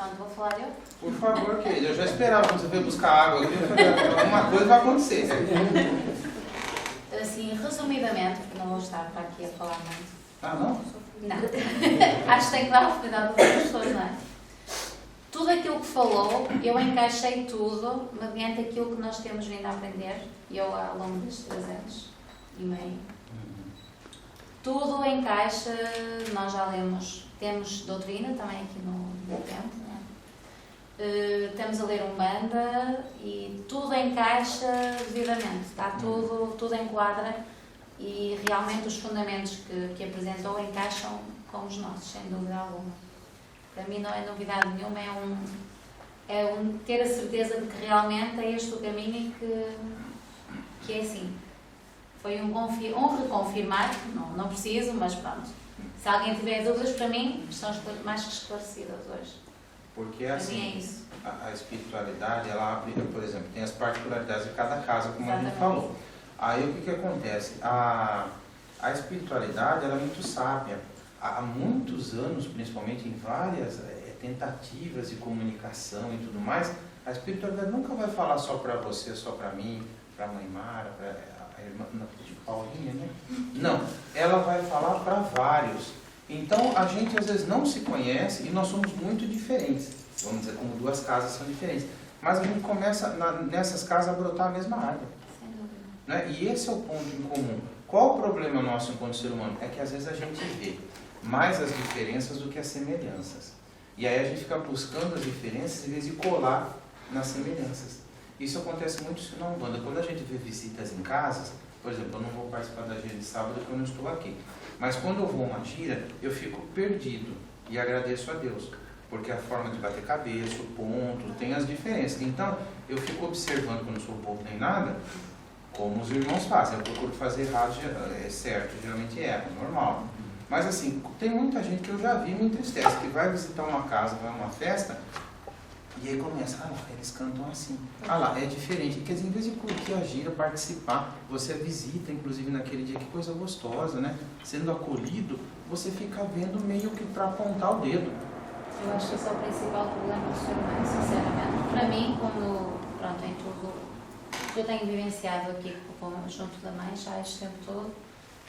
Pronto, vou falar eu? Por favor, querida. Eu já esperava quando você veio buscar água. Alguma coisa vai acontecer. Assim, resumidamente, porque não vou estar para aqui a falar muito. Ah, não? Não. Acho que tenho que dar a oportunidade para as pessoas, não é? Tudo aquilo que falou, eu encaixei tudo mediante aquilo que nós temos vindo a aprender, eu ao longo destes 3 anos e meio. Tudo encaixa, nós já lemos, temos doutrina também aqui no tempo, não é? Temos a ler Umbanda e tudo encaixa devidamente, está tudo enquadra e realmente os fundamentos que apresentou encaixam com os nossos, sem dúvida alguma. Para mim não é novidade nenhuma, é ter a certeza de que realmente é este o caminho e que é assim. Foi um reconfirmar, não preciso, mas pronto. Se alguém tiver dúvidas, para mim, estão mais que esclarecidas hoje. Porque para assim, mim é isso. A espiritualidade, ela abre, por exemplo, tem as particularidades de cada casa, como Exatamente. a gente falou. Aí o que acontece? A espiritualidade, ela é muito sábia. Há muitos anos, principalmente em várias tentativas de comunicação e tudo mais, a espiritualidade nunca vai falar só para você, só para mim, para a mãe Mara, para a irmã Paulinha, né? Não, ela vai falar para vários. Então a gente às vezes não se conhece e nós somos muito diferentes. Vamos dizer, como 2 casas são diferentes. Mas a gente começa nessas casas a brotar a mesma árvore. Sem dúvida. Né? E esse é o ponto em comum. Qual o problema nosso enquanto ser humano? É que às vezes a gente vê mais as diferenças do que as semelhanças. E aí a gente fica buscando as diferenças em vez de colar nas semelhanças. Isso acontece muito na Umbanda. Quando a gente vê visitas em casas, por exemplo, eu não vou participar da gira de sábado porque eu não estou aqui. Mas quando eu vou a uma gira, eu fico perdido e agradeço a Deus. Porque a forma de bater cabeça, o ponto, tem as diferenças. Então, eu fico observando, quando não sou bobo nem nada, como os irmãos fazem. Eu procuro fazer errado, é certo, geralmente é normal. Mas assim, tem muita gente que eu já vi me entristece, que vai visitar uma casa, vai a uma festa, e aí começa, lá, eles cantam assim. Lá, é diferente. Quer dizer, em vez de curtir a gira, participar, você visita, inclusive naquele dia, que coisa gostosa, né? Sendo acolhido, você fica vendo meio que para apontar o dedo. Eu acho que esse é o principal problema do ser humano, sinceramente. Para mim, como, pronto, em tudo que eu tenho vivenciado aqui junto da mãe, já este tempo todo,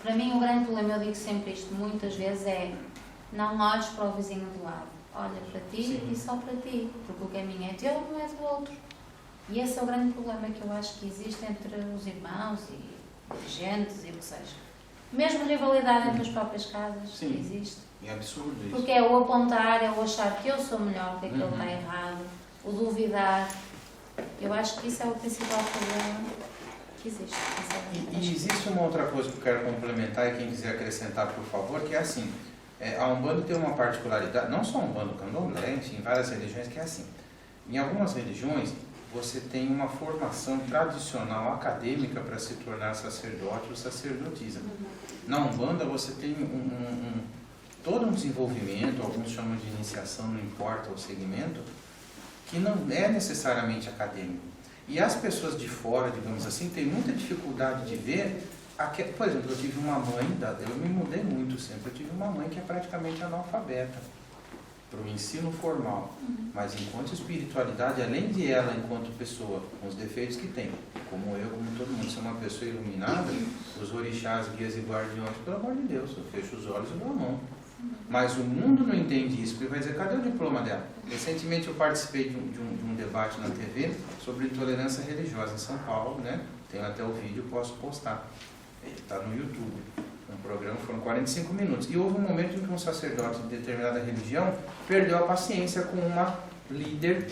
para mim o grande problema, eu digo sempre isto muitas vezes, é não olhes para o vizinho do lado. Olha para ti. Sim. E só para ti, porque o caminho é teu, não é do outro. E esse é o grande problema que eu acho que existe entre os irmãos e gentes e o que seja. Mesmo rivalidade entre as próprias casas. Sim. Que existe. É absurdo isso. Porque é o apontar, é o achar que eu sou melhor, que aquilo está errado, o duvidar. Eu acho que isso é o principal problema que existe. E existe uma outra coisa que eu quero complementar, e quem quiser acrescentar, por favor, que é assim. A Umbanda tem uma particularidade, não só a Umbanda, o Candomblé, enfim, várias religiões, que é assim. Em algumas religiões, você tem uma formação tradicional acadêmica para se tornar sacerdote ou sacerdotisa. Na Umbanda, você tem todo um desenvolvimento, alguns chamam de iniciação, não importa o segmento, que não é necessariamente acadêmico. E as pessoas de fora, digamos assim, têm muita dificuldade de ver. Por exemplo, eu tive uma mãe, eu me mudei muito sempre, eu tive uma mãe que é praticamente analfabeta para o ensino formal, mas enquanto espiritualidade, além de ela enquanto pessoa, com os defeitos que tem, como eu, como todo mundo, ser uma pessoa iluminada, os orixás, guias e guardiões, pelo amor de Deus, eu fecho os olhos e dou a mão. Mas o mundo não entende isso, porque vai dizer, cadê o diploma dela? Recentemente eu participei de um debate na TV sobre intolerância religiosa em São Paulo, né? Tenho até o vídeo, posso postar. Ele está no YouTube. Um programa, foram 45 minutos. E houve um momento em que um sacerdote de determinada religião perdeu a paciência com uma líder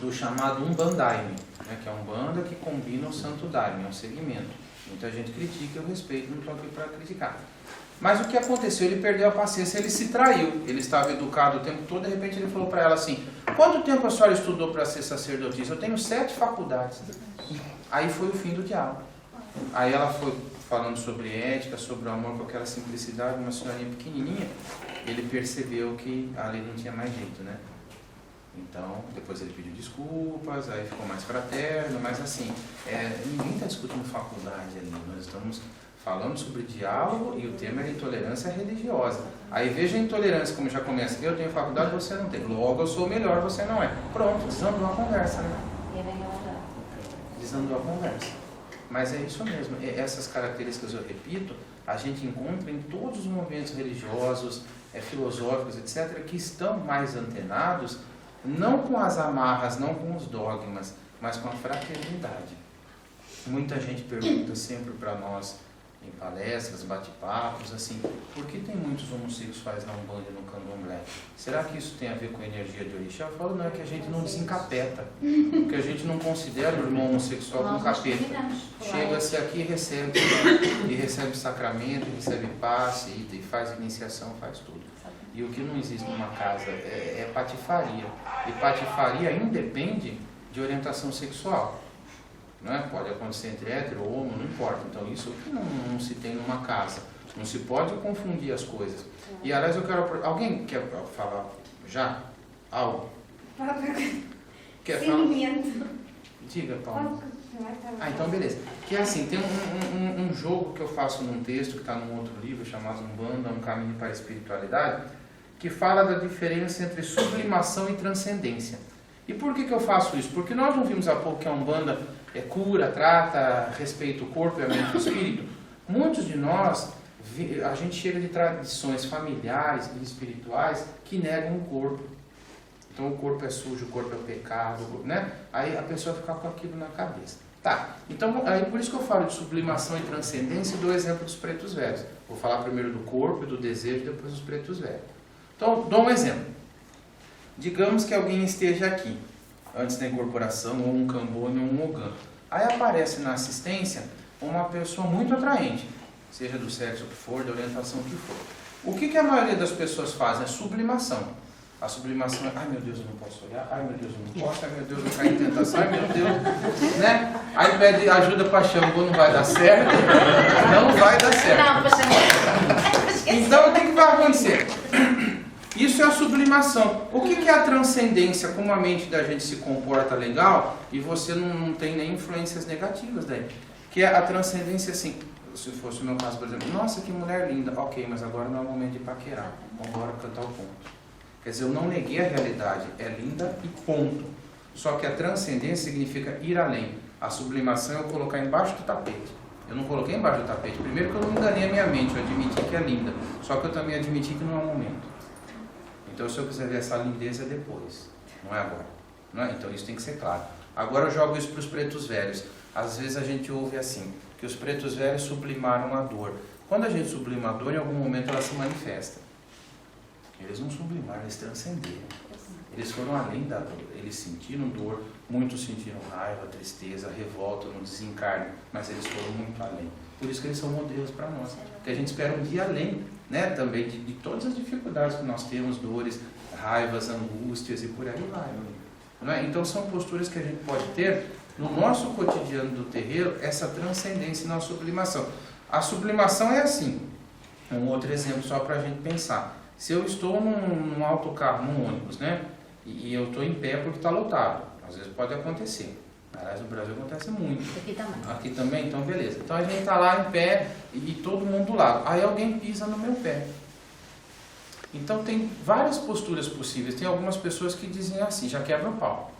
do chamado Umbandaime, né? Que é um Umbanda que combina o Santo Daime, é um segmento. Muita gente critica, eu respeito, não estou aqui para criticar. Mas o que aconteceu? Ele perdeu a paciência, ele se traiu. Ele estava educado o tempo todo, de repente ele falou para ela assim, quanto tempo a senhora estudou para ser sacerdotisa? Eu tenho 7 faculdades. Aí foi o fim do diálogo. Aí ela foi falando sobre ética, sobre o amor, com aquela simplicidade, uma senhorinha pequenininha. Ele percebeu que ali não tinha mais jeito, né? Então, depois ele pediu desculpas, aí ficou mais fraterno, mas assim, ninguém está discutindo faculdade ali, nós estamos falando sobre diálogo e o tema era intolerância religiosa. Aí veja a intolerância como já começa. Eu tenho faculdade, você não tem. Logo eu sou melhor, você não é. Pronto, desandou a conversa, né? Desandou a conversa. Mas é isso mesmo. Essas características, eu repito, a gente encontra em todos os movimentos religiosos, filosóficos, etc., que estão mais antenados, não com as amarras, não com os dogmas, mas com a fraternidade. Muita gente pergunta sempre para nós, em palestras, bate-papos, assim, por que tem muitos homossexuais na Umbanda e no Candomblé? Será que isso tem a ver com a energia de orixá? Eu falo, não, é que a gente não desencapeta, porque a gente não considera o irmão homossexual como capeta. Chega-se aqui e recebe sacramento, recebe passe, e faz iniciação, faz tudo. E o que não existe numa casa é patifaria. E patifaria independe de orientação sexual. Não é? Pode acontecer entre hétero ou homo, não importa. Então isso que não se tem numa casa. Não se pode confundir as coisas. E aliás eu quero... Alguém quer falar já? Algo? Quer falar? Diga, Paulo. Então beleza. Que é assim, tem um jogo que eu faço num texto que está num outro livro chamado Umbanda, Um Caminho para a Espiritualidade, que fala da diferença entre sublimação e transcendência. E por que eu faço isso? Porque nós não vimos há pouco que a Umbanda cura, trata, respeita o corpo e a mente e o espírito. Muitos de nós, a gente chega de tradições familiares e espirituais que negam o corpo. Então o corpo é sujo, o corpo é pecado, né? Aí a pessoa fica com aquilo na cabeça. Tá, então aí por isso que eu falo de sublimação e transcendência e dou o exemplo dos pretos velhos. Vou falar primeiro do corpo e do desejo, depois dos pretos velhos. Então, dou um exemplo. Digamos que alguém esteja aqui, antes da incorporação, ou um cambone ou um ogã. Aí aparece na assistência uma pessoa muito atraente, seja do sexo que for, da orientação que for. O que a maioria das pessoas fazem? É sublimação. A sublimação é, ai meu Deus, eu não posso olhar, ai meu Deus, eu não posso, ai meu Deus, eu vou cair em tentação, ai meu Deus, né? Aí pede ajuda para Xangô, não vai dar certo, não vai dar certo. Não, para Xangô. Então o que vai acontecer? Isso é a sublimação. O que é a transcendência? Como a mente da gente se comporta legal e você não tem nem influências negativas daí. Que é a transcendência assim, se fosse o meu caso, por exemplo, nossa, que mulher linda, ok, mas agora não é o momento de paquerar, vamos embora cantar o ponto. Quer dizer, eu não neguei a realidade, é linda e ponto. Só que a transcendência significa ir além. A sublimação é eu colocar embaixo do tapete. Eu não coloquei embaixo do tapete. Primeiro que eu não enganei a minha mente, eu admiti que é linda. Só que eu também admiti que não é o momento. Então se eu quiser ver essa lindeza é depois, não é agora. Não é? Então isso tem que ser claro. Agora eu jogo isso para os pretos velhos. Às vezes a gente ouve assim, que os pretos velhos sublimaram a dor. Quando a gente sublima a dor, em algum momento ela se manifesta. Eles não sublimaram, eles transcenderam. Eles foram além da dor. Eles sentiram dor, muitos sentiram raiva, tristeza, revolta no desencarne, mas eles foram muito além. Por isso que eles são modelos para nós. Porque a gente espera um dia além, né, também de todas as dificuldades que nós temos, dores, raivas, angústias e por aí vai. Não é? Então são posturas que a gente pode ter no nosso cotidiano do terreiro, essa transcendência na sublimação. A sublimação é assim, um outro exemplo só para a gente pensar. Se eu estou num autocarro, num ônibus, né, e eu estou em pé porque está lotado, às vezes pode acontecer. Aliás, no Brasil acontece muito. Aqui também. Aqui também? Então beleza. Então a gente está lá em pé e todo mundo do lado. Aí alguém pisa no meu pé. Então tem várias posturas possíveis. Tem algumas pessoas que dizem assim, já quebra o pau.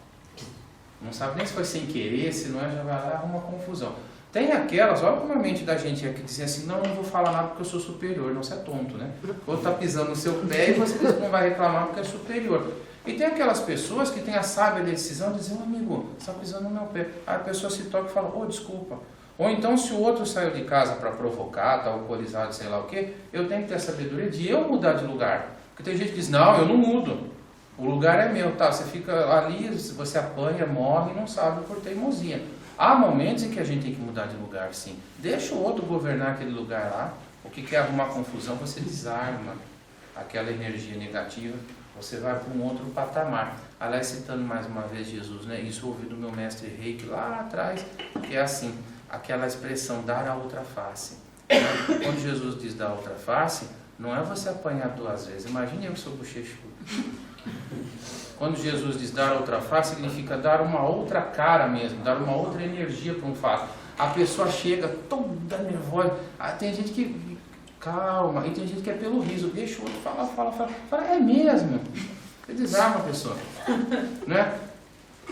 Não sabe nem se foi sem querer, se não é, já vai lá, arruma confusão. Tem aquelas, olha como a mente da gente é que dizem assim, não vou falar nada porque eu sou superior. Não, você é tonto, né? Ou está pisando no seu pé e você não vai reclamar porque é superior. E tem aquelas pessoas que têm a sábia decisão de dizer, amigo, você está pisando no meu pé. Aí a pessoa se toca e fala, desculpa. Ou então se o outro saiu de casa para provocar, está alcoolizado, sei lá o quê, eu tenho que ter a sabedoria de eu mudar de lugar. Porque tem gente que diz, não, eu não mudo. O lugar é meu, tá? Você fica ali, você apanha, morre e não sabe por teimosia. Há momentos em que a gente tem que mudar de lugar, sim. Deixa o outro governar aquele lugar lá. O que quer arrumar confusão, você desarma aquela energia negativa. Você vai para um outro patamar. Aliás, citando mais uma vez Jesus, né? Isso eu ouvi do meu mestre Reiki lá atrás, que é assim, aquela expressão, dar a outra face. Né? Quando Jesus diz dar a outra face, não é você apanhar duas vezes. Imagine eu que sou bochechudo. Quando Jesus diz dar a outra face, significa dar uma outra cara mesmo, dar uma outra energia para um fato. a pessoa chega toda nervosa. Tem gente que calma, e tem gente que é pelo riso, deixa o outro fala, é mesmo. Você desarma a pessoa, né?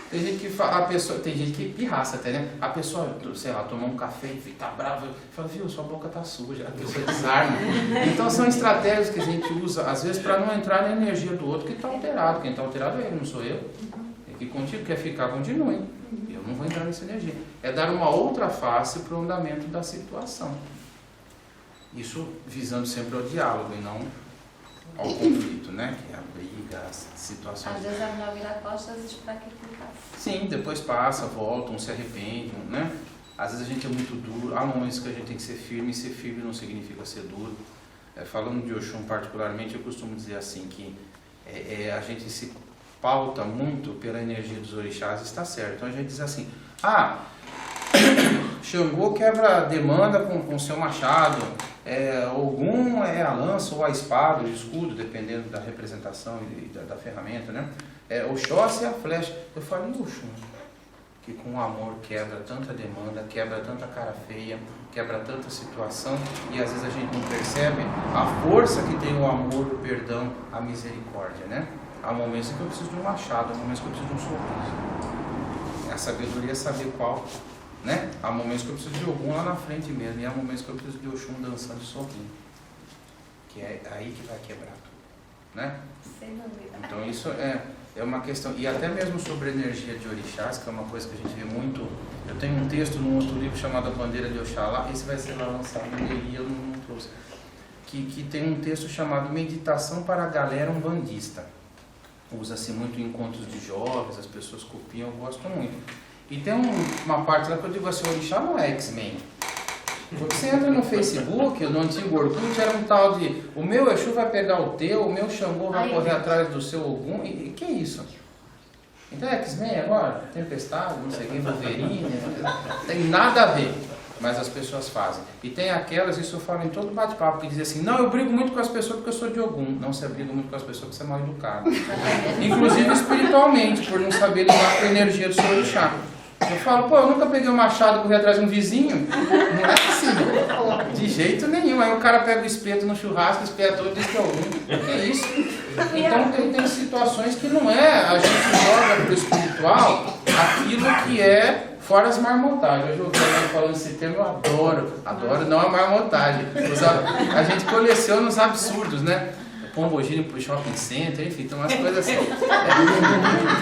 Tem gente que fala, tem gente que pirraça até, né? A pessoa, sei lá, tomou um café e fica brava, fala, viu, sua boca tá suja, a pessoa desarma. Então são estratégias que a gente usa, às vezes, para não entrar na energia do outro que está alterado. Quem está alterado é ele, não sou eu. Que contigo quer ficar, continue. Eu não vou entrar nessa energia. É dar uma outra face para o andamento da situação. Isso visando sempre ao diálogo e não ao conflito, né? Que é a briga, as situações. Às vezes é melhor virar costas e esperar que aquilo passe. Sim, depois passa, volta, um se arrepende, né? Às vezes a gente é muito duro. Há momentos que a gente tem que ser firme, e ser firme não significa ser duro. Falando de Oxum particularmente, eu costumo dizer assim, que a gente se pauta muito pela energia dos orixás, está certo. Então a gente diz assim, Xangô quebra a demanda com seu machado, Ogum é a lança ou a espada, o escudo, dependendo da representação e da ferramenta, né? Oxóssi é a flecha. Eu falei, Oxum, que com o amor quebra tanta demanda, quebra tanta cara feia, quebra tanta situação, e às vezes a gente não percebe a força que tem o amor, o perdão, a misericórdia, né? Há momentos que eu preciso de um machado, há momentos que eu preciso de um sorriso. A sabedoria é saber qual, né? Há momentos que eu preciso de Ogum lá na frente mesmo, e há momentos que eu preciso de Oxum dançando e sorrindo. Que é aí que vai quebrar tudo, né? Sem dúvida. Então isso é uma questão, e até mesmo sobre a energia de orixás, que é uma coisa que a gente vê muito. Eu tenho um texto num outro livro chamado A Bandeira de Oxalá, esse vai ser lá lançado e eu não trouxe. Que tem um texto chamado Meditação para a Galera Umbandista. Usa-se muito em encontros de jovens, as pessoas copiam, eu gosto muito. E tem uma parte lá que eu digo assim, o orixá não é X-Men. Porque você entra no Facebook, no antigo Orkut, era um tal de, o meu Exu vai pegar o teu, o meu Xangô vai correr atrás do seu Ogum, e que é isso? Então é X-Men agora? Tempestade, não sei o que, Wolverine, não tem nada a ver. Mas as pessoas fazem. E tem aquelas, isso eu falo em todo bate-papo, que dizem assim, não, eu brigo muito com as pessoas porque eu sou de Ogum. Não, você briga muito com as pessoas porque você é mal educado. Inclusive espiritualmente, por não saber lidar com a energia do seu orixá. Eu falo, pô, eu nunca peguei um machado e corri atrás de um vizinho. Não é assim. De jeito nenhum. Aí o cara pega o espeto no churrasco, espeta todo e diz que é Ogum. Que é isso? Então tem situações que não é, a gente joga pro espiritual aquilo que é fora as marmotagens. Hoje eu estou falando esse termo, eu adoro, não a marmotagem. A gente coleciona os absurdos, né? Pombogira pro shopping center, enfim, tem umas coisas assim.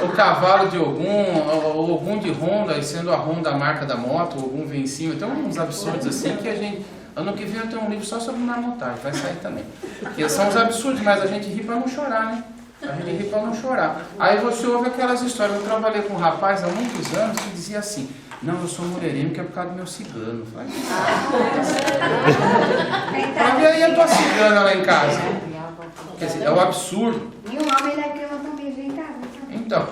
O cavalo de Ogum, o Ogum de Honda, sendo a Honda a marca da moto, o Ogum vem em cima. Tem uns absurdos assim que a gente... Ano que vem eu tenho um livro só sobre marmotagem, vai sair também. Porque são os absurdos, mas a gente ri pra não chorar, né? A gente ri pra não chorar. Aí você ouve aquelas histórias. Eu trabalhei com um rapaz há muitos anos que dizia assim, não, eu sou mulherengo que é por causa do meu cigano. Eu falei, pra ver aí a tua cigana lá em casa. Quer dizer, é o absurdo. E o homem da cama também vem em casa. Então,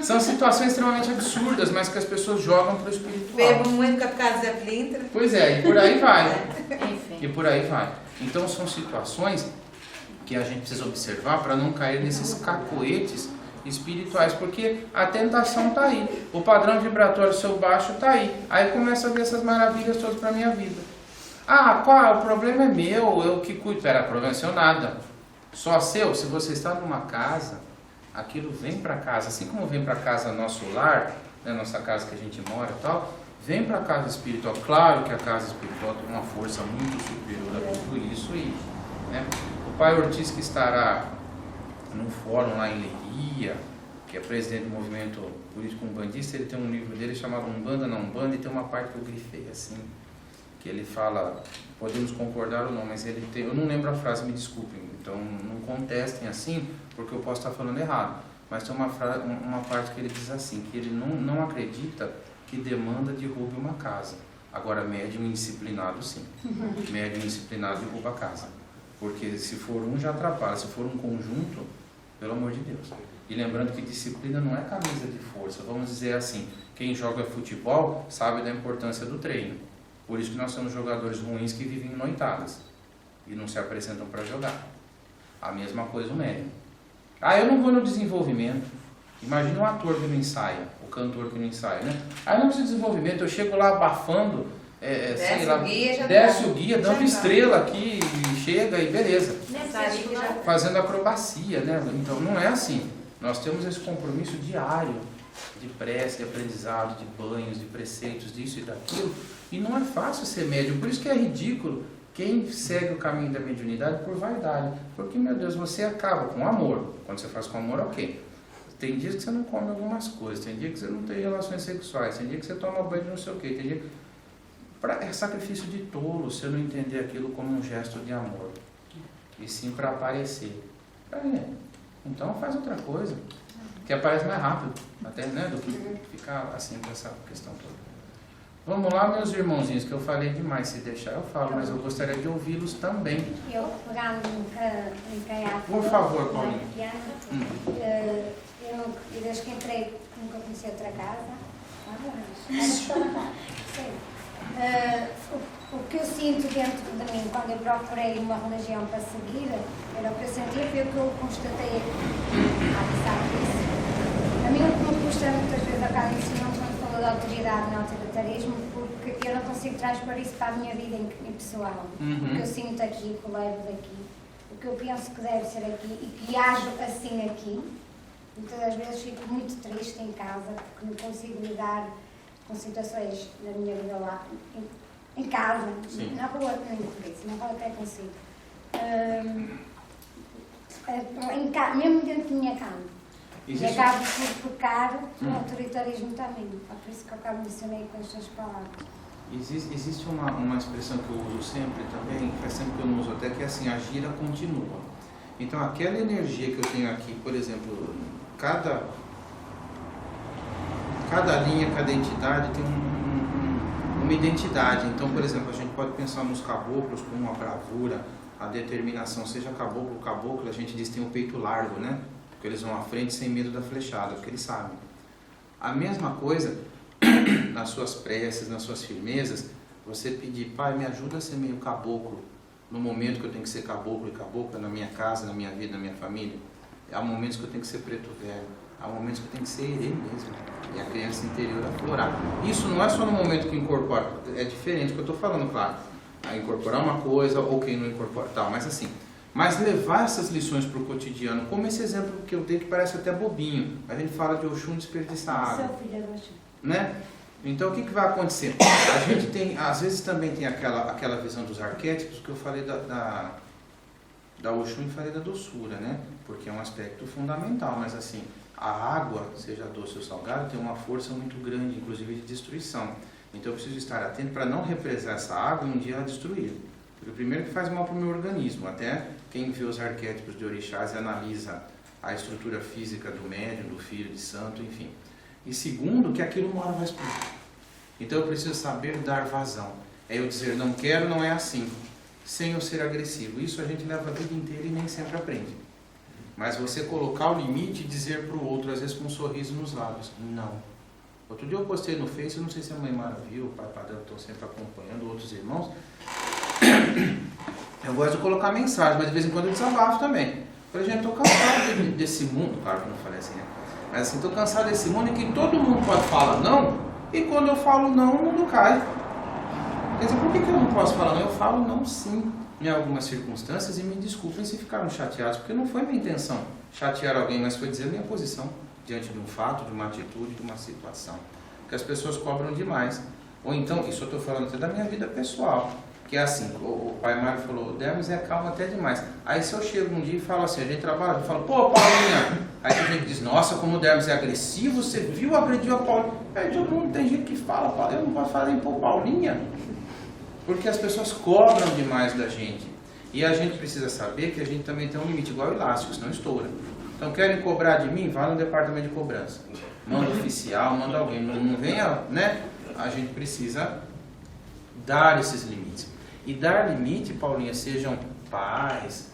são situações extremamente absurdas, mas que as pessoas jogam para o espiritual. Bebo muito com a casa da Plintra. Pois é, e por aí vai. Enfim. E por aí vai. Então são situações que a gente precisa observar para não cair nesses cacoetes espirituais, porque a tentação está aí. O padrão vibratório seu baixo está aí. Aí começa a ver essas maravilhas todas para a minha vida. O problema é meu, eu que cuido. Pera, problema é seu nada. Só seu, se você está numa casa, aquilo vem para casa, assim como vem para casa nosso lar, né, nossa casa que a gente mora e tal, vem para a casa espiritual. Claro que a casa espiritual tem uma força muito superior a tudo isso e, né, o pai Ortiz, que estará num fórum lá em Leiria, que é presidente do movimento político umbandista, ele tem um livro dele chamado Umbanda na Umbanda, e tem uma parte que eu grifei assim, que ele fala, podemos concordar ou não, mas ele tem, eu não lembro a frase, me desculpem, então não contestem assim, porque eu posso estar falando errado, mas tem uma parte que ele diz assim, que ele não acredita que demanda derrube uma casa. Agora, médium indisciplinado, sim. Médium indisciplinado derruba a casa. Porque se for um, já atrapalha. Se for um conjunto, pelo amor de Deus. E lembrando que disciplina não é camisa de força. Vamos dizer assim, quem joga futebol sabe da importância do treino. Por isso que nós temos jogadores ruins que vivem em noitadas e não se apresentam para jogar. A mesma coisa o médium. Eu não vou no desenvolvimento. Imagina um ator que não ensaia, o cantor que não ensaia, né? Aí não precisa de desenvolvimento, eu chego lá abafando, sei lá, desce o guia, dando estrela aqui, e chega e beleza. Fazendo acrobacia, né? Então não é assim. Nós temos esse compromisso diário de prece, de aprendizado, de banhos, de preceitos, disso e daquilo. E não é fácil ser médium, por isso que é ridículo quem segue o caminho da mediunidade por vaidade. Porque, meu Deus, você acaba com amor. Quando você faz com amor, ok. Tem dias que você não come algumas coisas, tem dias que você não tem relações sexuais, tem dia que você toma banho de não sei o quê, tem dia... É sacrifício de tolo se eu não entender aquilo como um gesto de amor. E sim para aparecer. Então faz outra coisa, que aparece mais rápido, até, né, do que ficar assim com essa questão toda. Vamos lá, meus irmãozinhos, que eu falei demais, se deixar eu falo, mas eu gostaria de ouvi-los também. Eu pegando um caiaque. Por favor, Paulinho. Eu, desde que entrei, nunca conheci outra casa. O que eu sinto dentro de mim quando eu procurei uma religião para seguir, era o que eu sentia, foi o que eu constatei aqui. Sabe disso? A mim o que me custa muitas vezes a cada ensinamento quando falo de autoridade no autoritarismo, porque eu não consigo transpor isso para a minha vida em pessoal. O que eu sinto aqui, o que eu levo daqui, o que eu penso que deve ser aqui e que ajo assim aqui. Muitas das vezes fico muito triste em casa porque não consigo lidar com situações na minha vida lá, em casa, sim, na rua, nem por isso, na rua até consigo. Mesmo dentro da minha cama. E acabo por pecar o autoritarismo também. É por isso que eu acabo mencionei com estas palavras. Existe uma expressão que eu uso sempre também, faz sempre que eu não uso até, que é assim, a gira continua. Então aquela energia que eu tenho aqui, por exemplo, cada linha, cada entidade tem uma identidade. Então, por exemplo, a gente pode pensar nos caboclos com uma bravura, a determinação, seja caboclo ou caboclo, a gente diz que tem o peito largo, né? Porque eles vão à frente sem medo da flechada, porque eles sabem. A mesma coisa nas suas preces, nas suas firmezas, você pedir, Pai, me ajuda a ser meio caboclo, no momento que eu tenho que ser caboclo e cabocla, na minha casa, na minha vida, na minha família. Há momentos que eu tenho que ser preto velho, há momentos que eu tenho que ser herê mesmo, e a criança interior aflorar. Isso não é só no momento que incorpora, é diferente do que eu estou falando, claro. A incorporar uma coisa ou quem não incorpora, tal, mas assim, mas levar essas lições para o cotidiano, como esse exemplo que eu dei que parece até bobinho, a gente fala de Oxum desperdiçar água, né? Então o que vai acontecer? A gente tem, às vezes também tem aquela visão dos arquétipos que eu falei da Oxum e falei da doçura, né? Porque é um aspecto fundamental, mas assim, a água, seja doce ou salgada, tem uma força muito grande, inclusive de destruição. Então eu preciso estar atento para não represar essa água e um dia ela destruir. Porque primeiro que faz mal para o meu organismo, até quem vê os arquétipos de orixás e analisa a estrutura física do médium, do filho, de santo, enfim. E segundo, que aquilo uma hora vai explodir. Então eu preciso saber dar vazão. É eu dizer, não quero, não é assim, sem eu ser agressivo. Isso a gente leva a vida inteira e nem sempre aprende. Mas você colocar o limite e dizer para o outro, às vezes com um sorriso nos lábios, não. Outro dia eu postei no Face, eu não sei se a mãe Mara viu, o pai Padrão, estou sempre acompanhando, outros irmãos. Eu gosto de colocar mensagem, mas de vez em quando eu desabafo também. Falei, gente, estou cansado desse mundo, claro que eu não falei assim, né? Mas assim, estou cansado desse mundo em que todo mundo pode falar não, e quando eu falo não, o mundo cai. Quer dizer, por que eu não posso falar não? Eu falo não sim, em algumas circunstâncias, e me desculpem se ficaram chateados, porque não foi minha intenção chatear alguém, mas foi dizer a minha posição diante de um fato, de uma atitude, de uma situação. Porque as pessoas cobram demais. Ou então, isso eu estou falando até da minha vida pessoal, que é assim, o pai Mário falou, o Dermes é calmo até demais. Aí se eu chego um dia e falo assim, a gente trabalha, eu falo, pô, Paulinha, aí a gente diz, nossa, como o Dermes é agressivo, você viu, agrediu a Paulinha. Aí todo mundo tem gente que fala, eu não posso falar nem pô, Paulinha, porque as pessoas cobram demais da gente. E a gente precisa saber que a gente também tem um limite, igual o elástico, senão estoura. Então querem cobrar de mim? Vá no departamento de cobrança. Manda oficial, manda alguém. Não venha, né? A gente precisa dar esses limites. E dar limite, Paulinha, sejam pais,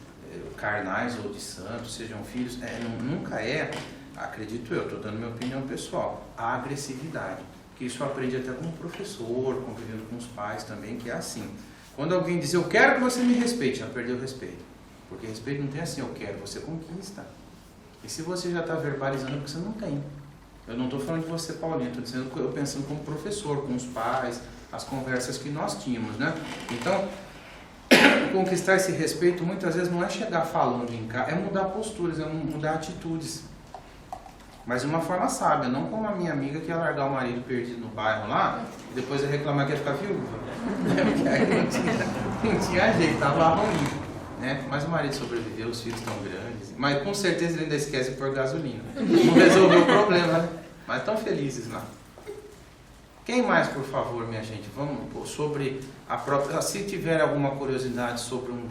carnais ou de santos, sejam filhos, nunca é, acredito eu, estou dando minha opinião pessoal, a agressividade. Que isso aprende até com o professor, convivendo com os pais também, que é assim. Quando alguém diz, eu quero que você me respeite, já perdeu o respeito. Porque respeito não tem assim, eu quero, você conquista. E se você já está verbalizando, é porque você não tem. Eu não estou falando de você, Paulinho, estou dizendo eu pensando como professor, com os pais, as conversas que nós tínhamos, né? Então, conquistar esse respeito muitas vezes não é chegar falando em casa, é mudar posturas, é mudar atitudes. Mas de uma forma sábia, não como a minha amiga que ia largar o marido perdido no bairro lá e depois ia reclamar que ia ficar viúva. Porque aí não tinha jeito, estava ruim. Né? Mas o marido sobreviveu, os filhos estão grandes. Mas com certeza ele ainda esquece de pôr gasolina. Não resolveu o problema, né? Mas estão felizes lá. Quem mais, por favor, minha gente? Vamos sobre a própria. Se tiver alguma curiosidade sobre um